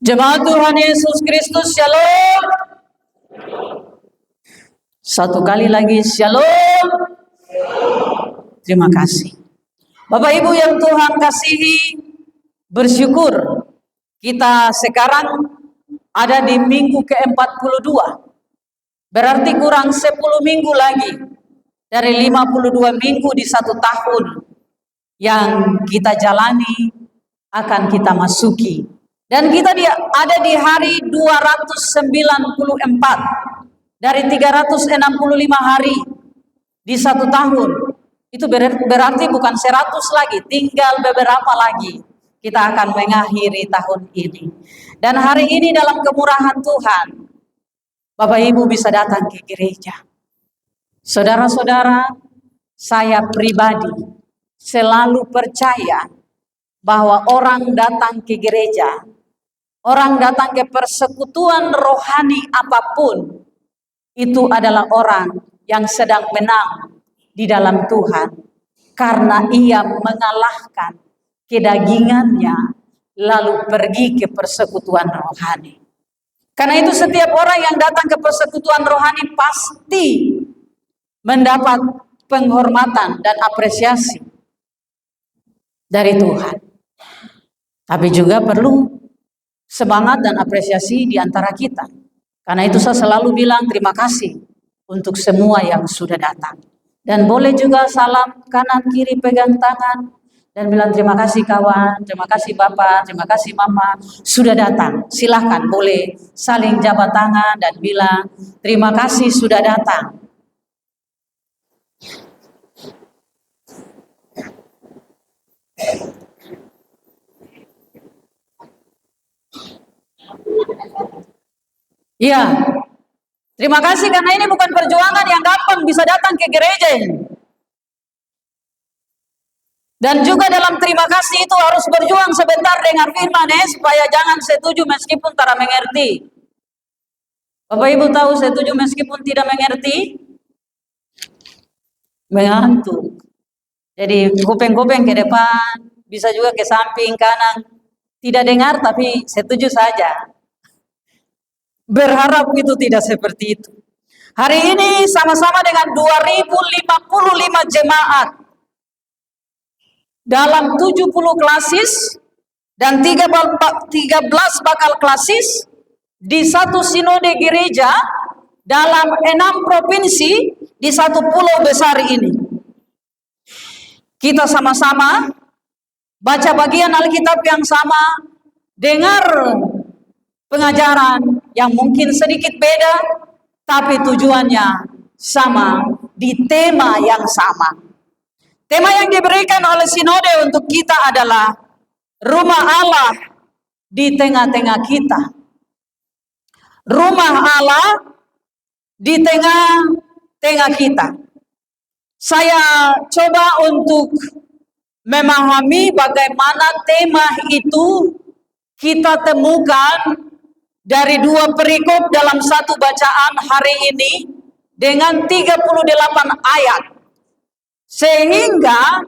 Jemaat Tuhan Yesus Kristus, Shalom. Satu kali lagi, Shalom. Terima kasih. Bapak Ibu yang Tuhan kasihi, bersyukur kita sekarang ada di minggu ke-42. Berarti kurang 10 minggu lagi dari 52 minggu di satu tahun yang kita jalani akan kita masuki. Dan kita ada di hari 294 dari 365 hari di satu tahun. Itu berarti bukan 100 lagi, tinggal beberapa lagi kita akan mengakhiri tahun ini. Dan hari ini dalam kemurahan Tuhan, Bapak Ibu bisa datang ke gereja. Saudara-saudara, saya pribadi selalu percaya bahwa orang datang ke gereja, orang datang ke persekutuan rohani apapun, itu adalah orang yang sedang menang di dalam Tuhan. Karena ia mengalahkan kedagingannya, lalu pergi ke persekutuan rohani. Karena itu setiap orang yang datang ke persekutuan rohani pasti mendapat penghormatan dan apresiasi dari Tuhan. Tapi juga perlu semangat dan apresiasi di antara kita. Karena itu saya selalu bilang terima kasih untuk semua yang sudah datang. Dan boleh juga salam kanan kiri pegang tangan dan bilang terima kasih kawan, terima kasih Bapak, terima kasih Mama sudah datang. Silahkan boleh saling jabat tangan dan bilang terima kasih sudah datang. Ya, terima kasih karena ini bukan perjuangan yang gampang bisa datang ke gereja ini. Dan juga dalam terima kasih itu harus berjuang sebentar dengar firman supaya jangan setuju meskipun tidak mengerti. Bapak Ibu tahu setuju meskipun tidak mengerti? Mengantuk. Jadi kuping-kuping ke depan, bisa juga ke samping kanan. Tidak dengar tapi setuju saja. Berharap itu tidak seperti itu. Hari ini sama-sama dengan 2055 jemaat dalam 70 klasis dan 13 bakal klasis di satu sinode gereja dalam 6 provinsi di satu pulau besar ini. Kita sama-sama baca bagian Alkitab yang sama, dengar pengajaran yang mungkin sedikit beda, tapi tujuannya sama, di tema yang sama. Tema yang diberikan oleh sinode untuk kita adalah rumah Allah di tengah-tengah kita. Rumah Allah di tengah-tengah kita. Saya coba untuk memahami bagaimana tema itu kita temukan dari 2 perikop dalam satu bacaan hari ini dengan 38 ayat. Sehingga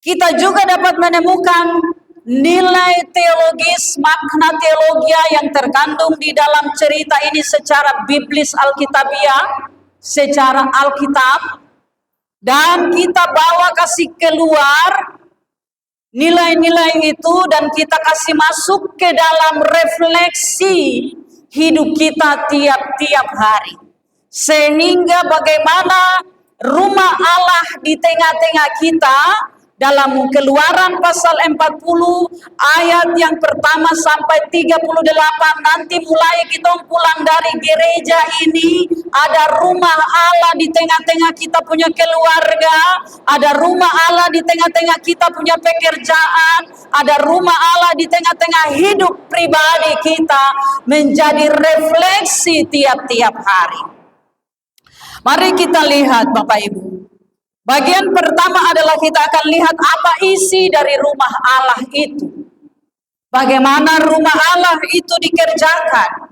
kita juga dapat menemukan nilai teologis, makna teologia yang terkandung di dalam cerita ini secara biblis alkitabiah, secara Alkitab. Dan kita bawa kasih keluar nilai-nilai itu dan kita kasih masuk ke dalam refleksi hidup kita tiap-tiap hari. Sehingga bagaimana rumah Allah di tengah-tengah kita dalam Keluaran pasal 40 ayat yang pertama sampai 38, nanti mulai kita pulang dari gereja ini, ada rumah Allah di tengah-tengah kita punya keluarga, ada rumah Allah di tengah-tengah kita punya pekerjaan, ada rumah Allah di tengah-tengah hidup pribadi kita, menjadi refleksi tiap-tiap hari. Mari kita lihat Bapak Ibu. Bagian pertama adalah kita akan lihat apa isi dari rumah Allah itu. Bagaimana rumah Allah itu dikerjakan.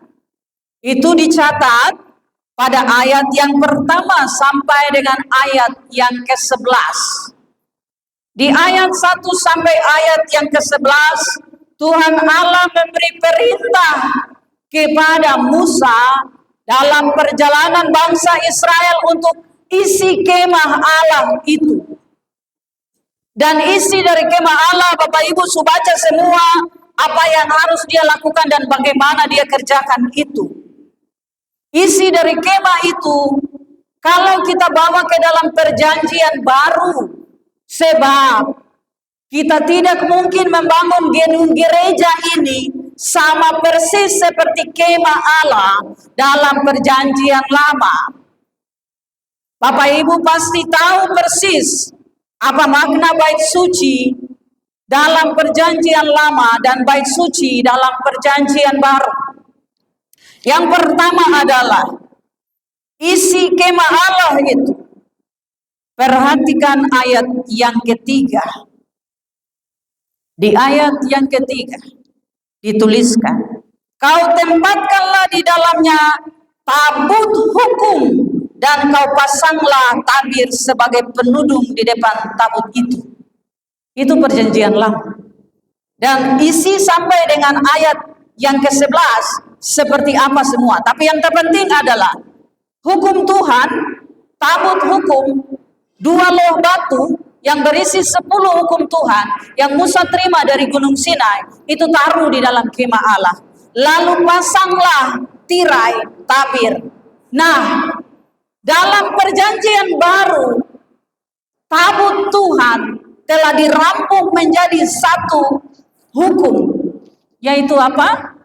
Itu dicatat pada ayat yang pertama sampai dengan ayat yang ke-11. Di ayat 1 sampai ayat yang ke-11, Tuhan Allah memberi perintah kepada Musa dalam perjalanan bangsa Israel untuk isi kemah Allah itu. Dan isi dari kemah Allah, Bapak Ibu sudah baca semua apa yang harus dia lakukan dan bagaimana dia kerjakan itu. Isi dari kemah itu kalau kita bawa ke dalam perjanjian baru, sebab kita tidak mungkin membangun gedung gereja ini sama persis seperti kemah Allah dalam perjanjian lama. Bapak Ibu pasti tahu persis apa makna bait suci dalam perjanjian lama dan bait suci dalam perjanjian baru. Yang pertama adalah isi kemah Allah itu. Perhatikan ayat yang ketiga. Di ayat yang ketiga dituliskan, kau tempatkanlah di dalamnya tabut hukum dan kau pasanglah tabir sebagai penudung di depan tabut itu. Itu perjanjian lama. Dan isi sampai dengan ayat yang ke-11 seperti apa semua. Tapi yang terpenting adalah hukum Tuhan, tabut hukum, 2 loh batu yang berisi 10 hukum Tuhan yang Musa terima dari Gunung Sinai, itu taruh di dalam kemah Allah. Lalu pasanglah tirai tabir. Nah, dalam perjanjian baru, tabut Tuhan telah dirampung menjadi satu hukum. Yaitu apa?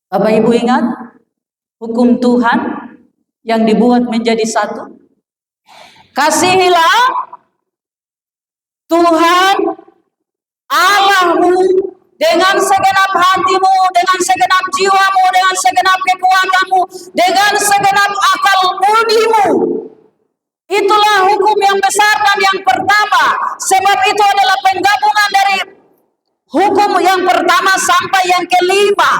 Bapak Ibu ingat? Hukum Tuhan yang dibuat menjadi satu. Kasihilah Tuhan Allahmu dengan segenap hatimu, dengan segenap jiwamu, dengan segenap kekuatanmu, dengan segenap akal budimu. Itulah hukum yang besar dan yang pertama. Sebab itu adalah penggabungan dari hukum yang pertama sampai yang kelima.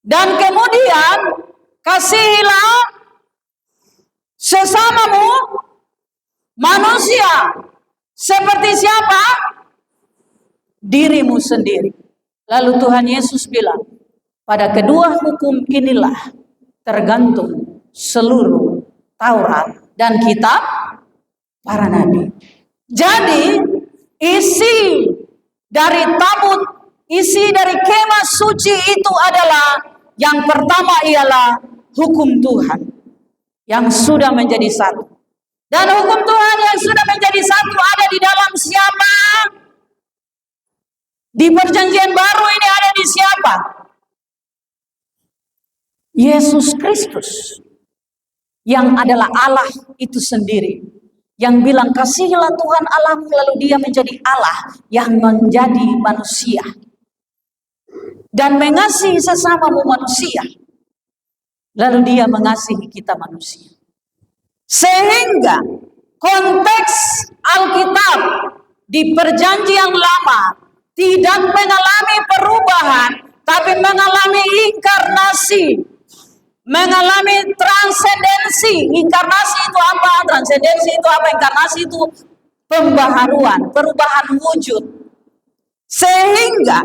Dan kemudian kasihilah sesamamu manusia seperti siapa? Dirimu sendiri. Lalu Tuhan Yesus bilang, pada kedua hukum inilah tergantung seluruh Taurat dan kitab para nabi. Jadi isi dari tabut, isi dari kemah suci itu adalah yang pertama ialah hukum Tuhan yang sudah menjadi satu. Dan hukum Tuhan yang sudah menjadi satu ada di dalam siapa? Di perjanjian baru ini ada di siapa? Yesus Kristus, yang adalah Allah itu sendiri, yang bilang kasihilah Tuhan Allahmu, lalu dia menjadi Allah yang menjadi manusia dan mengasihi sesamamu manusia, lalu dia mengasihi kita manusia. Sehingga konteks Alkitab di perjanjian lama tidak mengalami perubahan, tapi mengalami inkarnasi, mengalami transendensi. Inkarnasi itu apa? Transendensi itu apa? Inkarnasi itu pembaharuan, perubahan wujud. Sehingga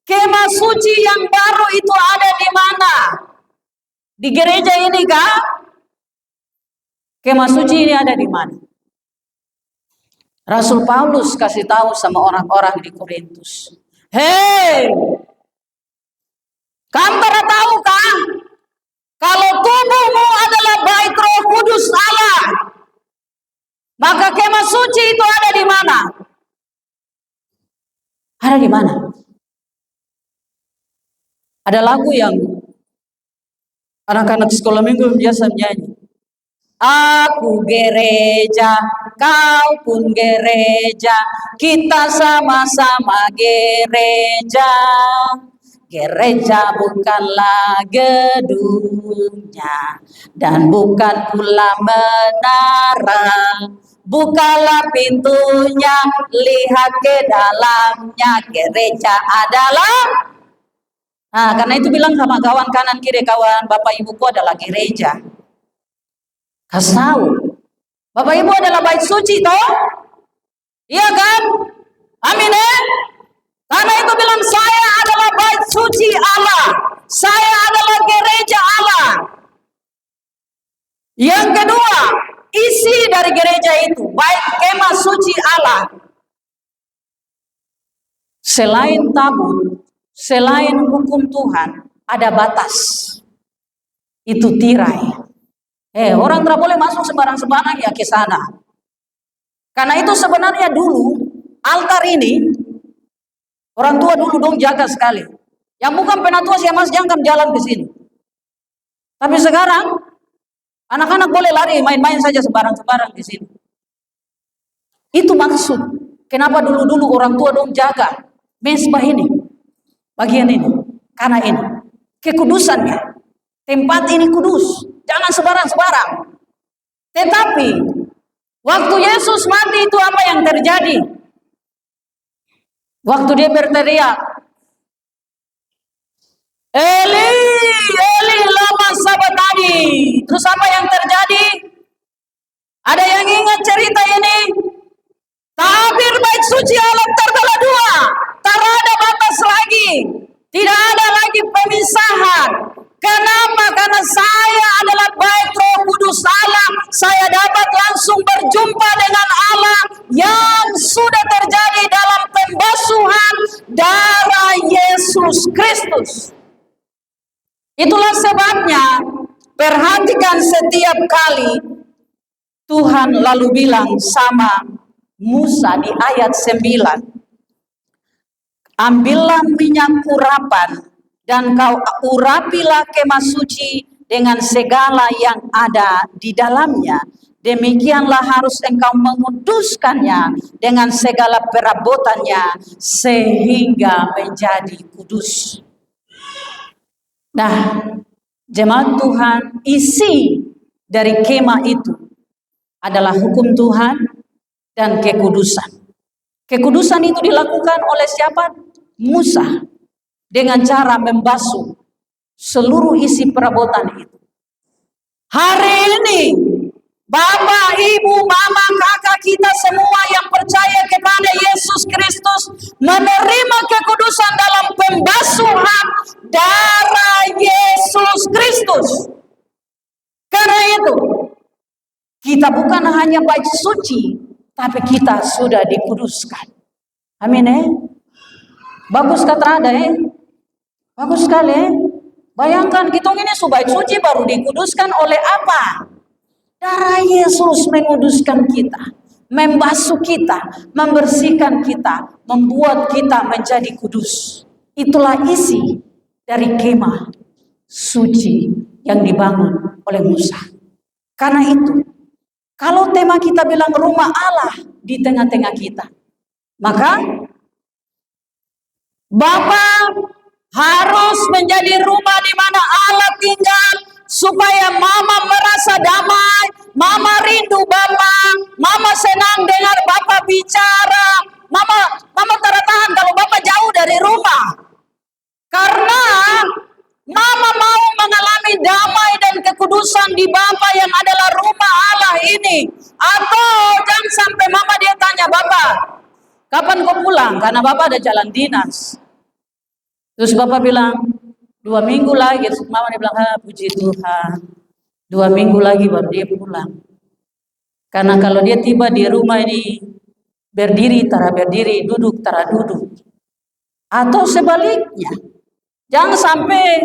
kemah suci yang baru itu ada di mana? Di gereja ini kah? Kemah suci ini ada di mana? Rasul Paulus kasih tahu sama orang-orang di Korintus. Hei, kamu pada tahukah kalau tubuhmu adalah bait Roh Kudus Allah, maka kemah suci itu ada di mana? Ada di mana? Ada lagu yang anak-anak sekolah minggu biasa menyanyi. Aku gereja, kau pun gereja, kita sama-sama gereja. Gereja bukanlah gedungnya dan bukan pula menara. Bukalah pintunya, lihat ke dalamnya. Gereja adalah. Nah, karena itu bilang sama kawan kanan kiri, kawan Bapak Ibuku adalah gereja. Kasih tahu, Bapak Ibu adalah bait suci toh? Iya kan? Amin ya? Karena itu bilang saya adalah bait suci Allah. Saya adalah gereja Allah. Yang kedua, isi dari gereja itu, bait kemah suci Allah. Selain tabut, selain hukum Tuhan, ada batas. Itu tirai. Orang tidak boleh masuk sembarang-sembarang ya ke sana. Karena itu sebenarnya dulu altar ini orang tua dulu dong jaga sekali. Yang bukan penatua sih mas jangan jalan ke sini. Tapi sekarang anak-anak boleh lari main-main saja sembarang-sembarang di sini. Itu maksud. Kenapa dulu-dulu orang tua dong jaga mesbah ini, bagian ini, karena ini kekudusannya. Tempat ini kudus, jangan sembarang-sembarang. Tetapi waktu Yesus mati itu apa yang terjadi? Waktu dia berteriak, Eli, Eli lama sabachthani. Terus apa yang terjadi? Ada yang ingat cerita ini? Tabir bait suci Allah terbelah dua. Tak ada batas lagi. Tidak ada lagi pemisahan. Kenapa? Karena saya adalah bait Roh Kudus Allah. Saya dapat langsung berjumpa dengan Allah yang sudah terjadi dalam pembasuhan darah Yesus Kristus. Itulah sebabnya perhatikan setiap kali Tuhan lalu bilang sama Musa di ayat 9, ambillah minyak urapan dan kau urapilah kemah suci dengan segala yang ada di dalamnya. Demikianlah harus engkau menguduskannya dengan segala perabotannya sehingga menjadi kudus. Nah, jemaat Tuhan, isi dari kemah itu adalah hukum Tuhan dan kekudusan. Kekudusan itu dilakukan oleh siapa? Musa. Dengan cara membasuh seluruh isi perabotan itu. Hari ini, Bapak, Ibu, Mama, Kakak kita semua yang percaya kepada Yesus Kristus menerima kekudusan dalam pembasuhan darah Yesus Kristus. Karena itu, kita bukan hanya bait suci, tapi kita sudah dikuduskan. Amin. Bagus kata ada bagus sekali. Bayangkan kita ini bait suci baru dikuduskan oleh apa? Darah Yesus menguduskan kita, membasuh kita, membersihkan kita, membuat kita menjadi kudus. Itulah isi dari kemah suci yang dibangun oleh Musa. Karena itu, kalau tema kita bilang rumah Allah di tengah-tengah kita, maka Bapa harus menjadi rumah di mana Allah tinggal, supaya Mama merasa damai, Mama rindu Bapa, Mama senang dengar Bapa bicara, Mama tertahan kalau Bapa jauh dari rumah. Karena Mama mau mengalami damai dan kekudusan di Bapa yang adalah rumah Allah ini. Atau jangan sampai Mama dia tanya, Bapa, kapan kau pulang? Karena Bapak ada jalan dinas. Terus Bapak bilang, 2 minggu lagi. Terus Mama dia bilang, puji Tuhan, 2 minggu lagi baru dia pulang. Karena kalau dia tiba di rumah ini, berdiri, tara berdiri, duduk, tara duduk. Atau sebaliknya, jangan sampai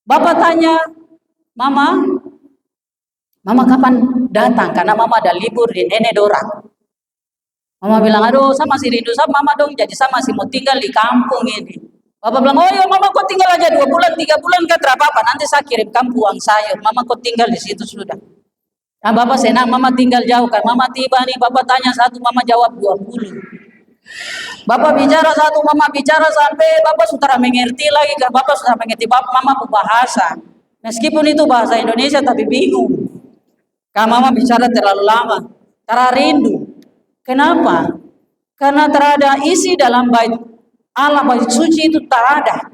Bapak tanya, Mama kapan datang? Karena Mama ada libur di Nenek Dorang. Mama bilang, aduh saya masih rindu sama Mama dong, jadi saya masih mau tinggal di kampung ini. Bapak bilang, oh ya Mama kok tinggal aja 2 bulan, 3 bulan kan apa-apa, nanti saya kirim kamu uang sayur. Mama kok tinggal di situ sudah. Nah Bapak senang, Mama tinggal jauh kan. Mama tiba nih, Bapak tanya 1, Mama jawab 20. Bapak bicara 1, Mama bicara sampai Bapak sudah mengerti lagi kan. Bapak sudah mengerti Mama bahasa. Meskipun itu bahasa Indonesia tapi bingung. Karena Mama bicara terlalu lama, karena rindu. Kenapa? Karena terada isi dalam bait Allah, bait suci itu tak ada.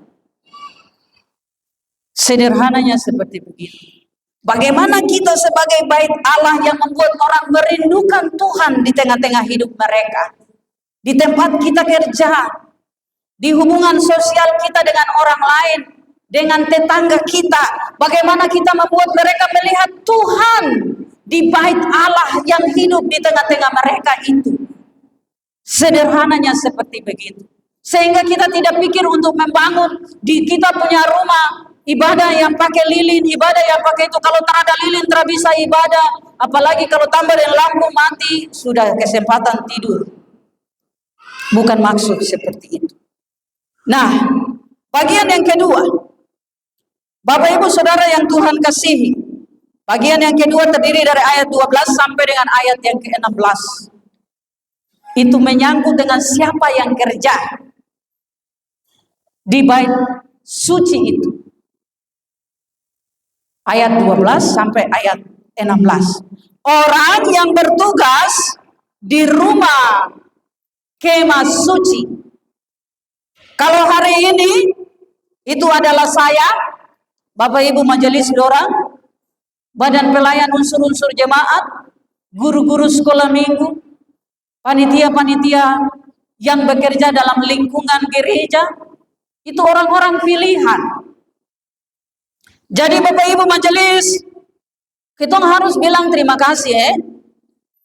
Sederhananya seperti begitu. Bagaimana kita sebagai bait Allah yang membuat orang merindukan Tuhan di tengah-tengah hidup mereka. Di tempat kita kerja, di hubungan sosial kita dengan orang lain, dengan tetangga kita. Bagaimana kita membuat mereka melihat Tuhan di bait Allah yang hidup di tengah-tengah mereka itu. Sederhananya seperti begitu. Sehingga kita tidak pikir untuk membangun di kita punya rumah ibadah yang pakai lilin, ibadah yang pakai itu. Kalau tak ada lilin tak bisa ibadah. Apalagi kalau tambah dengan lampu mati, sudah kesempatan tidur. Bukan maksud seperti itu. Nah, bagian yang kedua, Bapak Ibu Saudara yang Tuhan kasihi, bagian yang kedua terdiri dari ayat 12 sampai dengan ayat yang ke-16. Itu menyangkut dengan siapa yang kerja di bait suci itu. Ayat 12 sampai ayat 16. Orang yang bertugas di rumah kemah suci. Kalau hari ini itu adalah saya, Bapak Ibu Majelis Dora, badan pelayan unsur-unsur jemaat, guru-guru sekolah minggu, panitia-panitia yang bekerja dalam lingkungan gereja, itu orang-orang pilihan. Jadi Bapak Ibu Majelis, kita harus bilang terima kasih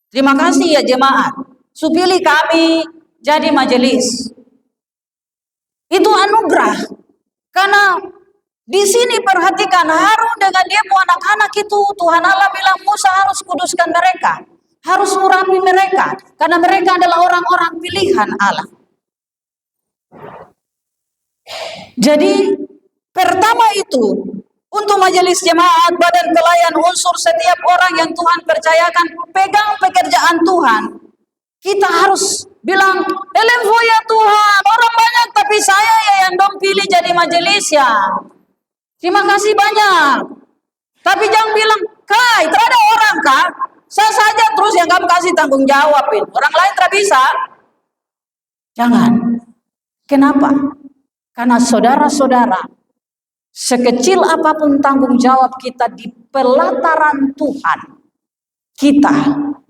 Terima kasih ya jemaat, supili kami jadi majelis. Itu anugerah. Karena di sini perhatikan, Harun dengan dia anak-anak itu Tuhan Allah bilang Musa harus kuduskan mereka, harus urapi mereka, karena mereka adalah orang-orang pilihan Allah. Jadi pertama itu untuk majelis jemaat, badan pelayan, unsur setiap orang yang Tuhan percayakan pegang pekerjaan Tuhan, kita harus bilang, "Elevo ya Tuhan, orang banyak tapi saya ya yang dong pilih jadi majelis ya. Terima kasih banyak." Tapi jangan bilang, "Kai, tak ada orang kah? Saya saja terus yang kamu kasih tanggung jawabin. Orang lain tak bisa." Jangan. Kenapa? Karena saudara-saudara, sekecil apapun tanggung jawab kita di pelataran Tuhan, kita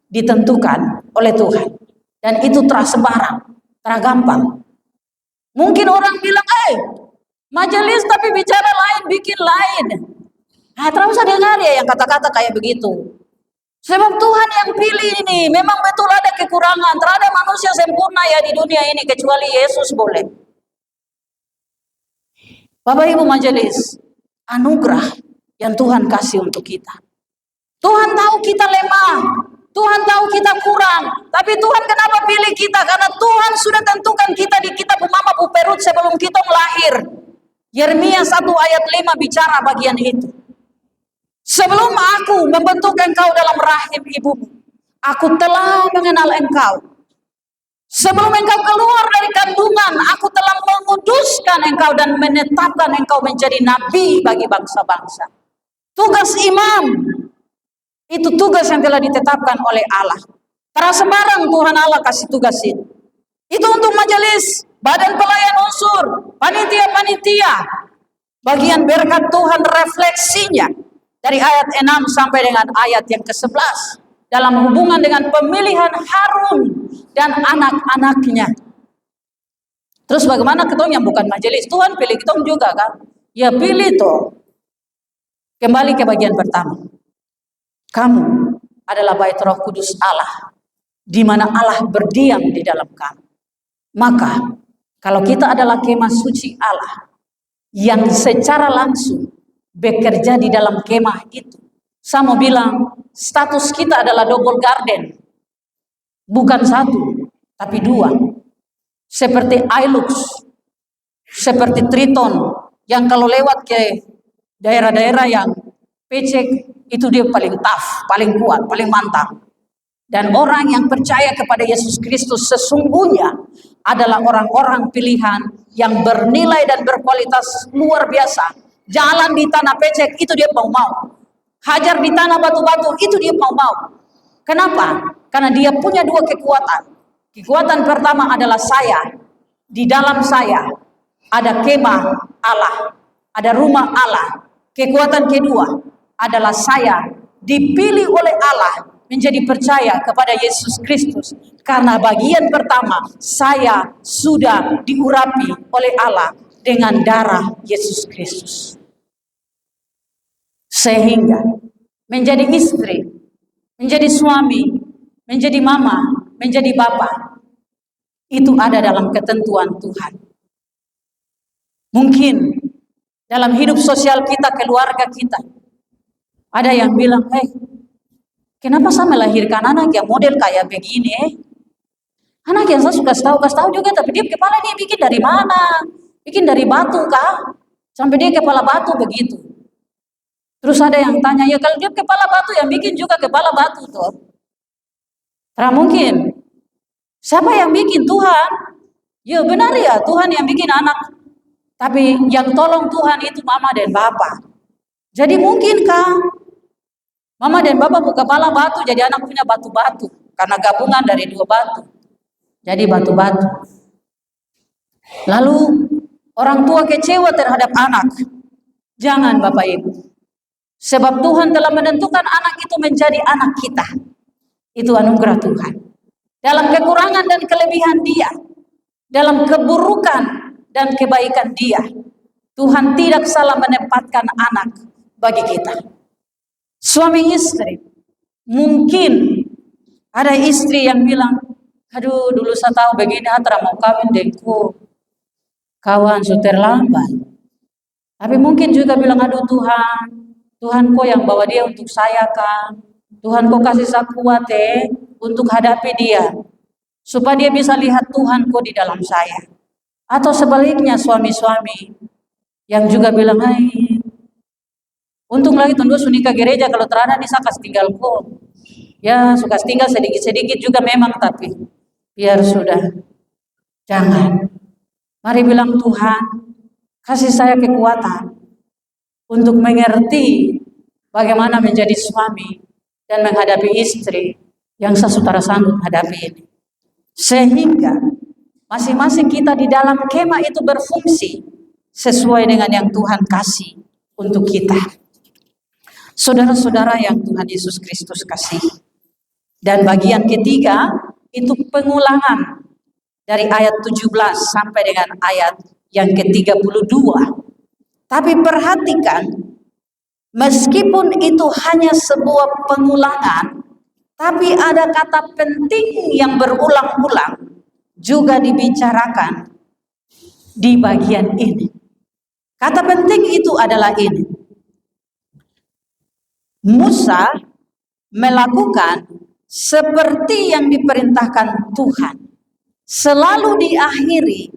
ditentukan oleh Tuhan. Dan itu terasa barang, terasa gampang. Mungkin orang bilang, majelis tapi bicara lain, bikin lain. Nah, terus usah dengar ya yang kata-kata kayak begitu. Sebab Tuhan yang pilih ini, memang betul ada kekurangan. Terhadap manusia sempurna ya di dunia ini, kecuali Yesus boleh. Bapak Ibu Majelis, anugerah yang Tuhan kasih untuk kita. Tuhan tahu kita lemah, Tuhan tahu kita kurang, tapi Tuhan kenapa pilih kita? Karena Tuhan sudah tentukan kita di kitab Mama Puperut sebelum kita melahir. Yeremia 1 ayat 5 bicara bagian itu. Sebelum aku membentuk engkau dalam rahim ibumu, aku telah mengenal engkau. Sebelum engkau keluar dari kandungan, aku telah menguduskan engkau dan menetapkan engkau menjadi nabi bagi bangsa-bangsa. Tugas imam, itu tugas yang telah ditetapkan oleh Allah. Karena sembarang Tuhan Allah kasih tugas itu. Itu untuk majelis, badan pelayan unsur, panitia-panitia. Bagian berkat Tuhan refleksinya dari ayat 6 sampai dengan ayat yang ke-11. Dalam hubungan dengan pemilihan Harun dan anak-anaknya. Terus bagaimana ketong yang bukan majelis? Tuhan pilih ketong juga kan? Ya pilih toh. Kembali ke bagian pertama. Kamu adalah bait Roh Kudus Allah, di mana Allah berdiam di dalam kamu. Maka kalau kita adalah kemah suci Allah yang secara langsung bekerja di dalam kemah itu, saya mau bilang status kita adalah double garden, bukan satu tapi dua, seperti Ilux, seperti Triton yang kalau lewat ke daerah-daerah yang pecek itu dia paling tough, paling kuat, paling mantap. Dan orang yang percaya kepada Yesus Kristus sesungguhnya adalah orang-orang pilihan yang bernilai dan berkualitas luar biasa. Jalan di tanah pecek itu dia mau. Hajar di tanah batu-batu itu dia mau. Kenapa? Karena dia punya dua kekuatan. Kekuatan pertama adalah saya. Di dalam saya ada kemah Allah, ada rumah Allah. Kekuatan kedua adalah saya dipilih oleh Allah menjadi percaya kepada Yesus Kristus. Karena bagian pertama, saya sudah diurapi oleh Allah dengan darah Yesus Kristus. Sehingga menjadi istri, menjadi suami, menjadi mama, menjadi bapak, itu ada dalam ketentuan Tuhan. Mungkin dalam hidup sosial kita, keluarga kita, ada yang bilang, kenapa saya melahirkan anak yang model kayak begini? Anak yang saya suka kasih tahu juga, tapi dia kepala ini bikin dari mana? Bikin dari batu kah? Sampai dia kepala batu begitu. Terus ada yang tanya, ya kalau dia kepala batu, yang bikin juga kepala batu tuh. Karena mungkin, siapa yang bikin? Tuhan. Ya benar ya, Tuhan yang bikin anak. Tapi yang tolong Tuhan itu mama dan bapak. Jadi mungkinkah mama dan bapak buka kepala batu, jadi anak punya batu-batu? Karena gabungan dari dua batu. Jadi batu-batu. Lalu orang tua kecewa terhadap anak. Jangan Bapak Ibu. Sebab Tuhan telah menentukan anak itu menjadi anak kita. Itu anugerah Tuhan. Dalam kekurangan dan kelebihan dia. Dalam keburukan dan kebaikan dia. Tuhan tidak salah menempatkan anak bagi kita. Suami istri. Mungkin ada istri yang bilang, aduh dulu saya tahu begini, antara mau kawin dengku. Kawan sudah terlambat. Tapi mungkin juga bilang, aduh Tuhan kok yang bawa dia untuk saya kan. Tuhan kok kasih saya kuat untuk hadapi dia. Supaya dia bisa lihat Tuhan kok di dalam saya. Atau sebaliknya suami-suami yang juga bilang, untung lagi tunggu sunika gereja, kalau terada nih saya kasih tinggal kok. Ya suka tinggal sedikit-sedikit juga memang, tapi biar sudah. Jangan. Mari bilang, Tuhan kasih saya kekuatan untuk mengerti bagaimana menjadi suami dan menghadapi istri yang saudara sanggup hadapi ini. Sehingga masing-masing kita di dalam kemah itu berfungsi sesuai dengan yang Tuhan kasih untuk kita. Saudara-saudara yang Tuhan Yesus Kristus kasih. Dan bagian ketiga itu pengulangan dari ayat 17 sampai dengan ayat yang ke-32. Tapi perhatikan, meskipun itu hanya sebuah pengulangan, tapi ada kata penting yang berulang-ulang juga dibicarakan di bagian ini. Kata penting itu adalah ini. Musa melakukan seperti yang diperintahkan Tuhan. Selalu diakhiri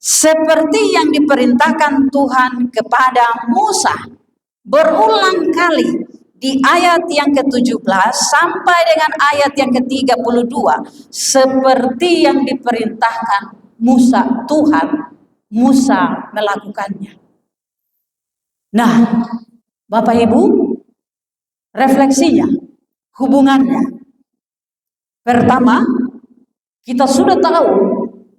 seperti yang diperintahkan Tuhan kepada Musa. Berulang kali di ayat yang ke-17 sampai dengan ayat yang ke-32. Seperti yang diperintahkan Musa, Tuhan, Musa melakukannya. Nah, Bapak Ibu, refleksinya, hubungannya. Pertama, kita sudah tahu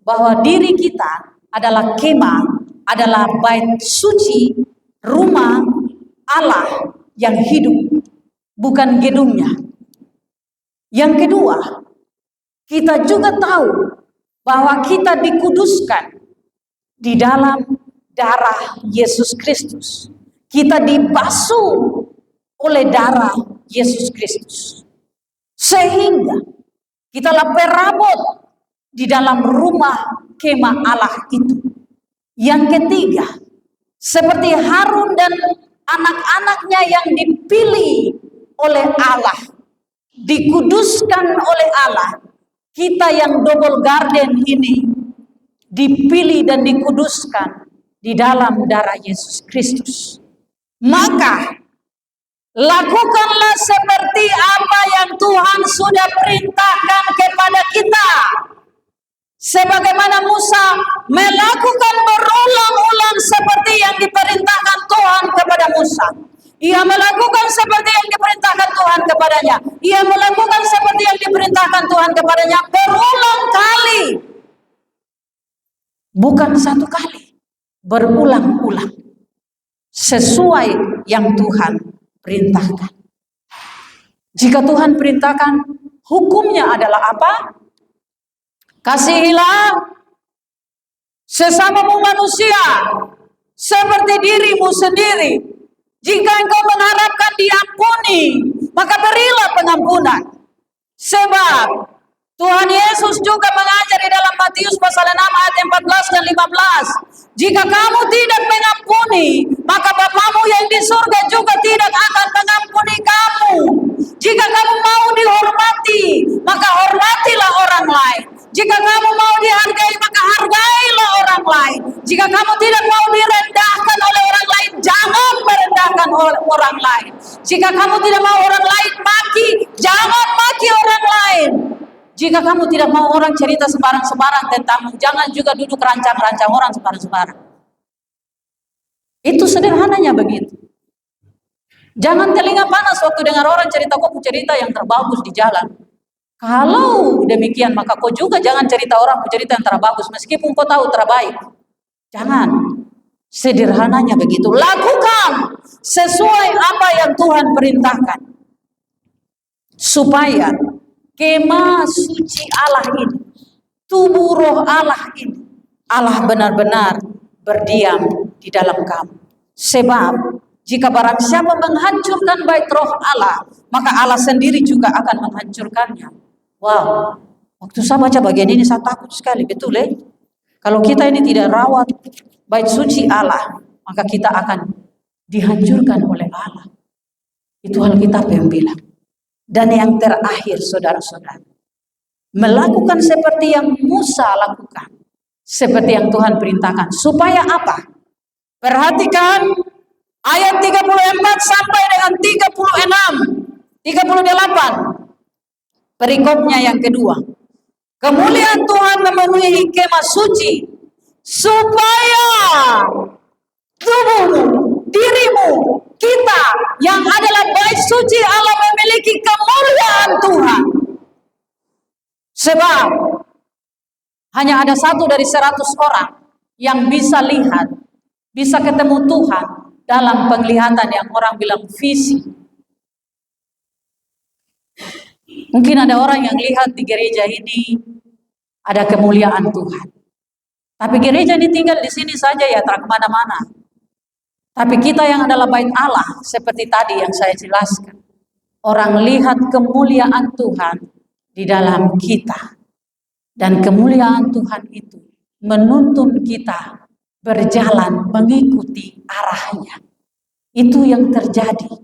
bahwa diri kita adalah kemah, adalah bait suci, rumah Allah yang hidup, bukan gedungnya. Yang kedua, kita juga tahu bahwa kita dikuduskan di dalam darah Yesus Kristus. Kita dibasuh oleh darah Yesus Kristus. Sehingga kita perabot di dalam rumah kemah Allah itu. Yang ketiga, seperti Harun dan anak-anaknya yang dipilih oleh Allah, dikuduskan oleh Allah, kita yang double garden ini dipilih dan dikuduskan di dalam darah Yesus Kristus. Maka lakukanlah seperti apa yang Tuhan sudah perintahkan kepada kita. Sebagaimana Musa melakukan berulang-ulang seperti yang diperintahkan Tuhan kepada Musa. Ia melakukan seperti yang diperintahkan Tuhan kepadanya. Ia melakukan seperti yang diperintahkan Tuhan kepadanya berulang kali. Bukan satu kali, berulang-ulang. Sesuai yang Tuhan perintahkan. Jika Tuhan perintahkan, hukumnya adalah apa? Kasihilah sesamamu manusia seperti dirimu sendiri. Jika engkau mengharapkan diampuni, maka berilah pengampunan. Sebab Tuhan Yesus juga mengajar di dalam Matius pasal 6 ayat 14 dan 15. Jika kamu tidak mengampuni, maka Bapamu yang di surga juga tidak akan mengampuni kamu. Jika kamu mau dihormati, maka hormatilah orang lain. Jika kamu mau dihargai, maka hargailah orang lain. Jika kamu tidak mau direndahkan oleh orang lain, jangan merendahkan orang lain. Jika kamu tidak mau orang lain maki, jangan maki orang lain. Jika kamu tidak mau orang cerita sembarang-sembarang tentangmu, jangan juga duduk rancang-rancang orang sembarang-sembarang. Itu sederhananya begitu. Jangan telinga panas waktu dengar orang cerita kok cerita yang terbagus di jalan. Kalau demikian, maka kau juga jangan cerita orang cerita yang terbagus, meskipun kau tahu terbaik. Jangan. Sederhananya begitu. Lakukan sesuai apa yang Tuhan perintahkan. Supaya kemah suci Allah ini, tubuh roh Allah ini, Allah benar-benar berdiam di dalam kamu. Sebab jika barang siapa menghancurkan bait roh Allah, maka Allah sendiri juga akan menghancurkannya. Wow, waktu saya baca bagian ini saya takut sekali, betul ya? Kalau kita ini tidak rawat bait suci Allah, maka kita akan dihancurkan oleh Allah. Itu Alkitab yang bilang. Dan yang terakhir, saudara-saudara, melakukan seperti yang Musa lakukan, seperti yang Tuhan perintahkan. Supaya apa? Perhatikan ayat 34 sampai dengan 38. Perikopnya yang kedua. Kemuliaan Tuhan memenuhi kemah suci supaya tubuhmu, dirimu, kita yang adalah bait suci Allah memiliki kemuliaan Tuhan. Sebab hanya ada 1 dari 100 orang yang bisa lihat, bisa ketemu Tuhan dalam penglihatan yang orang bilang visi. Mungkin ada orang yang lihat di gereja ini ada kemuliaan Tuhan. Tapi gereja ini tinggal di sini saja ya, tak kemana-mana. Tapi kita yang adalah bait Allah, seperti tadi yang saya jelaskan. Orang lihat kemuliaan Tuhan di dalam kita. Dan kemuliaan Tuhan itu menuntun kita berjalan mengikuti arahnya. Itu yang terjadi.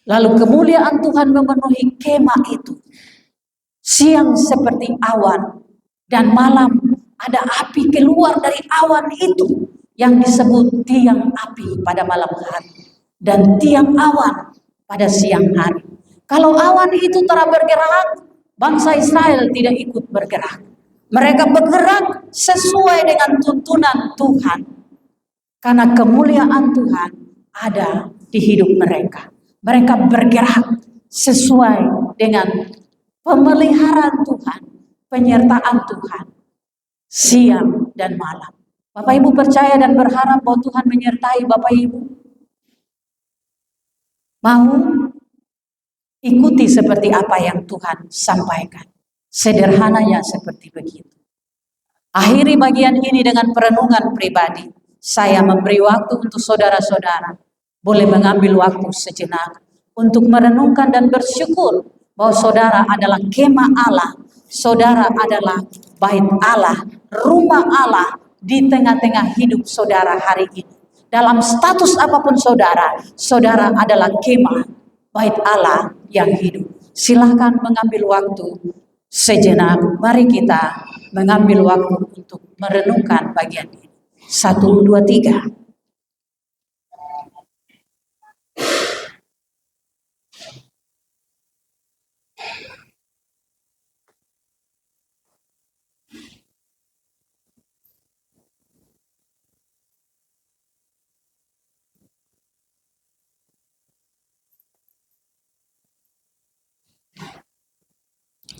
Lalu kemuliaan Tuhan memenuhi kemah itu. Siang seperti awan dan malam ada api keluar dari awan itu yang disebut tiang api pada malam hari dan tiang awan pada siang hari. Kalau awan itu telah bergerak, bangsa Israel tidak ikut bergerak. Mereka bergerak sesuai dengan tuntunan Tuhan. Karena kemuliaan Tuhan ada di hidup mereka. Mereka bergerak sesuai dengan pemeliharaan Tuhan, penyertaan Tuhan, siang dan malam. Bapak Ibu percaya dan berharap bahwa Tuhan menyertai Bapak Ibu? Mau ikuti seperti apa yang Tuhan sampaikan. Sederhananya seperti begitu. Akhiri bagian ini dengan perenungan pribadi. Saya memberi waktu untuk saudara-saudara boleh mengambil waktu sejenak untuk merenungkan dan bersyukur bahwa saudara adalah kemah Allah, saudara adalah bait Allah, rumah Allah di tengah-tengah hidup saudara hari ini. Dalam status apapun saudara, saudara adalah kemah bait Allah yang hidup. Silahkan mengambil waktu sejenak. Mari kita mengambil waktu untuk merenungkan bagian ini. 1, 2, 3.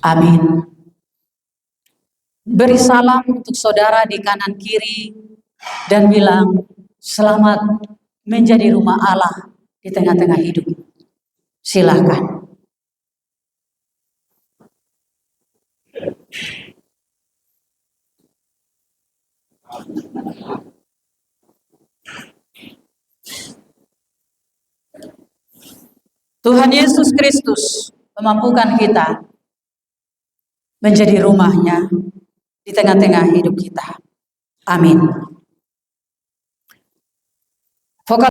Amin. Beri salam untuk saudara di kanan kiri dan bilang selamat menjadi rumah Allah di tengah-tengah hidup. Silakan. Tuhan Yesus Kristus memampukan kita menjadi rumahnya di tengah-tengah hidup kita. Amin.